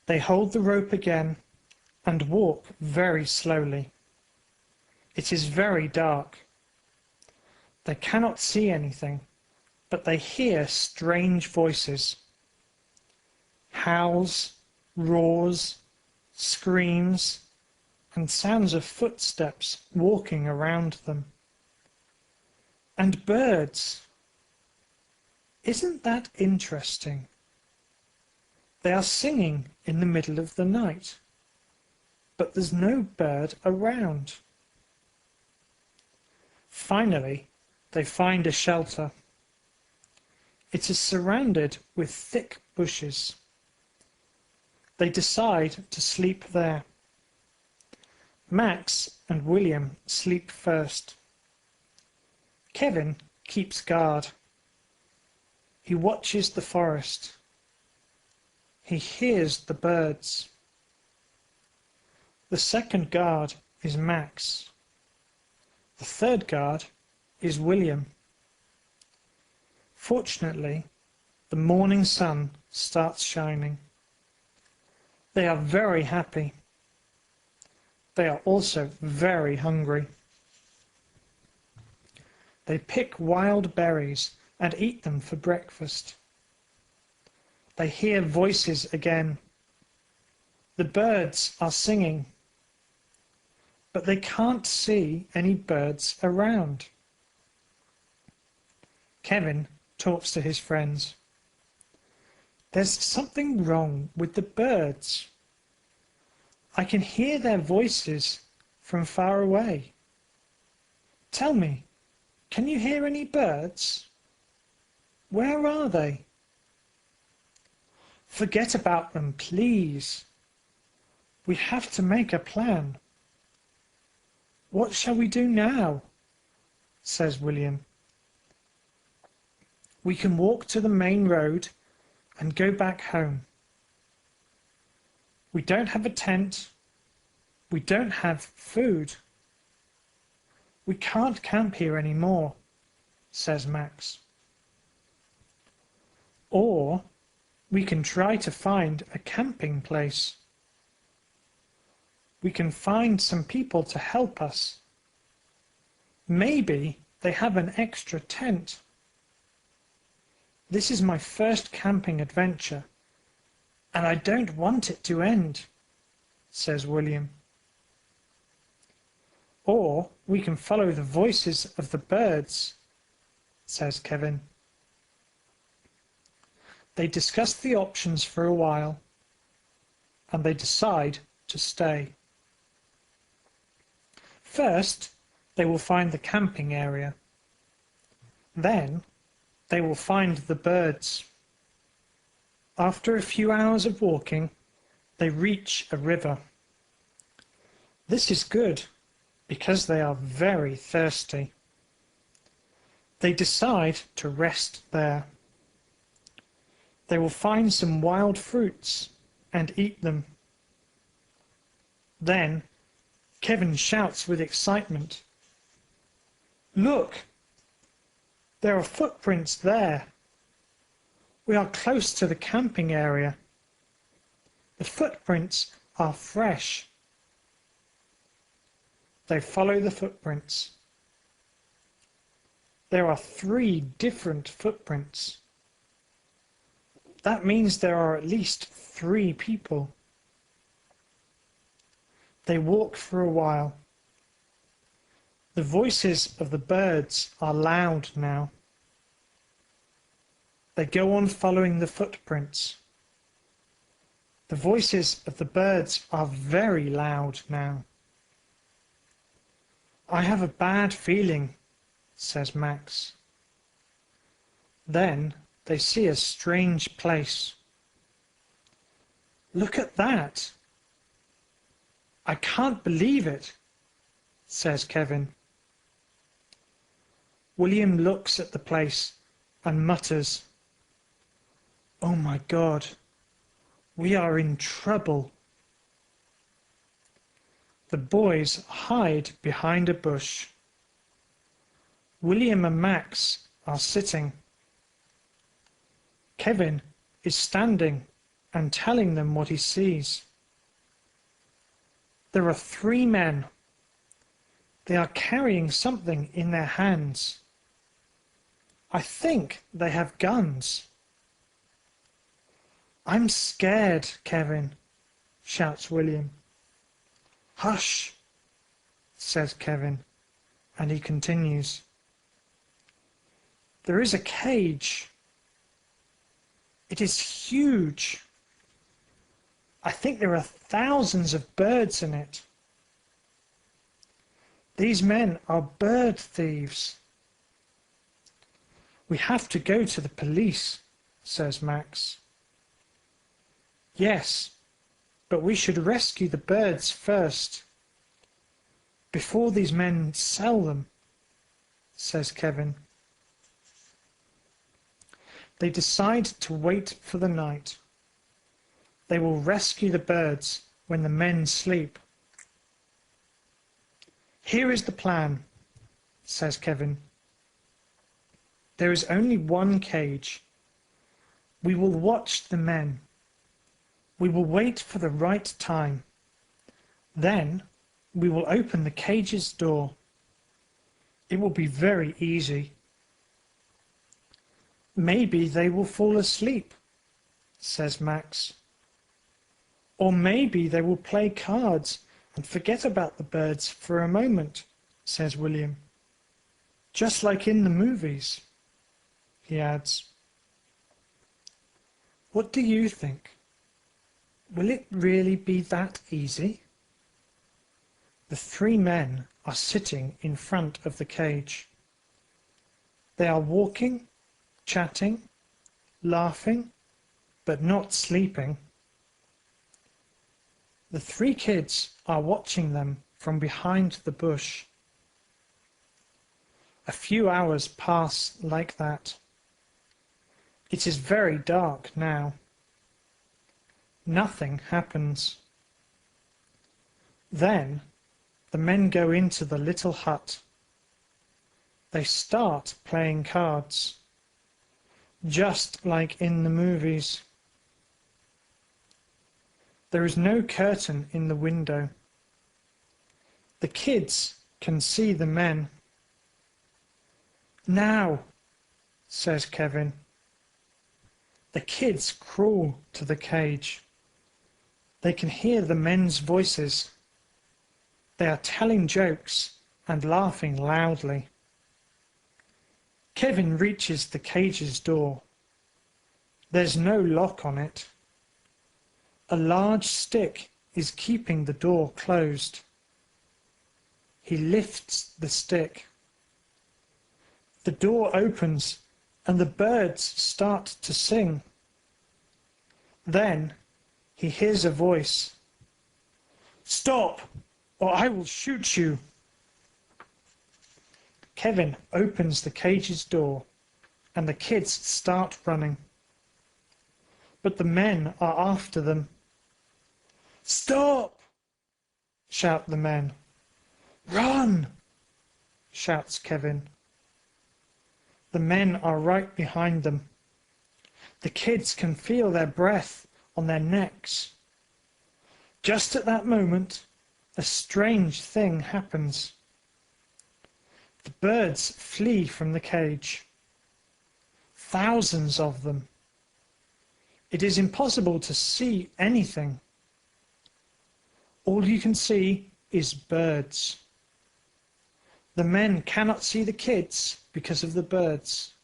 They hold the rope again and walk very slowly. It is very dark. They cannot see anything, but they hear strange voices. Howls, roars, screams, and sounds of footsteps walking around them. And birds. Isn't that interesting? They are singing in the middle of the night, but there's no bird around. Finally, they find a shelter. It is surrounded with thick bushes. They decide to sleep there. Max and William sleep first. Kevin keeps guard. He watches the forest. He hears the birds. The second guard is Max. The third guard is William. Fortunately, the morning sun starts shining. They are very happy. They are also very hungry. They pick wild berries and eat them for breakfast. They hear voices again. The birds are singing, but they can't see any birds around. Kevin talks to his friends. There's something wrong with the birds. I can hear their voices from far away. Tell me, can you hear any birds? Where are they? Forget about them, please. We have to make a plan. What shall we do now? Says William. We can walk to the main road and go back home. We don't have a tent. We don't have food. We can't camp here anymore, says Max. Or we can try to find a camping place. We can find some people to help us. Maybe they have an extra tent. This is my first camping adventure, and I don't want it to end, says William. Or we can follow the voices of the birds, says Kevin. They discuss the options for a while, and they decide to stay. First, they will find the camping area. Then, they will find the birds. After a few hours of walking, they reach a river. This is good, because they are very thirsty. They decide to rest there. They will find some wild fruits and eat them. Then Kevin shouts with excitement, "Look! There are footprints there. We are close to the camping area. The footprints are fresh." They follow the footprints. There are 3 different footprints. That means there are at least 3 people. They walk for a while. The voices of the birds are loud now. They go on following the footprints. The voices of the birds are very loud now. "I have a bad feeling," says Max. Then they see a strange place. "Look at that! I can't believe it," says Kevin. William looks at the place and mutters, "Oh my God, we are in trouble." The boys hide behind a bush. William and Max are sitting. Kevin is standing and telling them what he sees. There are 3 men. They are carrying something in their hands. I think they have guns. I'm scared, Kevin, shouts William. Hush, says Kevin, and he continues. There is a cage. It is huge. I think there are thousands of birds in it. These men are bird thieves. We have to go to the police, says Max. Yes, but we should rescue the birds first, before these men sell them, says Kevin. They decide to wait for the night. They will rescue the birds when the men sleep. Here is the plan, says Kevin. There is only one cage. We will watch the men. We will wait for the right time. Then we will open the cage's door. It will be very easy. Maybe they will fall asleep, says Max. Or maybe they will play cards and forget about the birds for a moment, says William. Just like in the movies, he adds. What do you think? Will it really be that easy? The 3 men are sitting in front of the cage. They are walking, chatting, laughing, but not sleeping. The 3 kids are watching them from behind the bush. A few hours pass like that. It is very dark now. Nothing happens. Then the men go into the little hut. They start playing cards, just like in the movies. There is no curtain in the window. The kids can see the men. Now, says Kevin. The kids crawl to the cage. They can hear the men's voices. They are telling jokes and laughing loudly. Kevin reaches the cage's door. There's no lock on it. A large stick is keeping the door closed. He lifts the stick. The door opens and the birds start to sing. Then he hears a voice. Stop, or I will shoot you. Kevin opens the cage's door and the kids start running. But the men are after them. Stop, shout the men. Run, shouts Kevin. The men are right behind them. The kids can feel their breath on their necks. Just at that moment, a strange thing happens. The birds flee from the cage. Thousands of them. It is impossible to see anything. All you can see is birds. The men cannot see the kids because of the birds.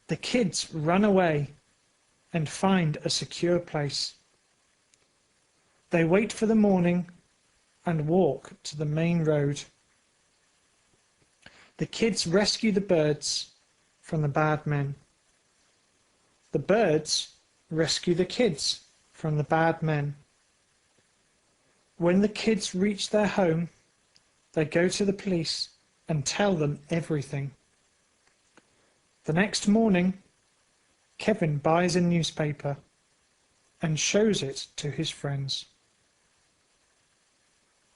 The kids run away and find a secure place. They wait for the morning and walk to the main road. The kids rescue the birds from the bad men. The birds rescue the kids from the bad men. When the kids reach their home, they go to the police and tell them everything. The next morning, Kevin buys a newspaper and shows it to his friends.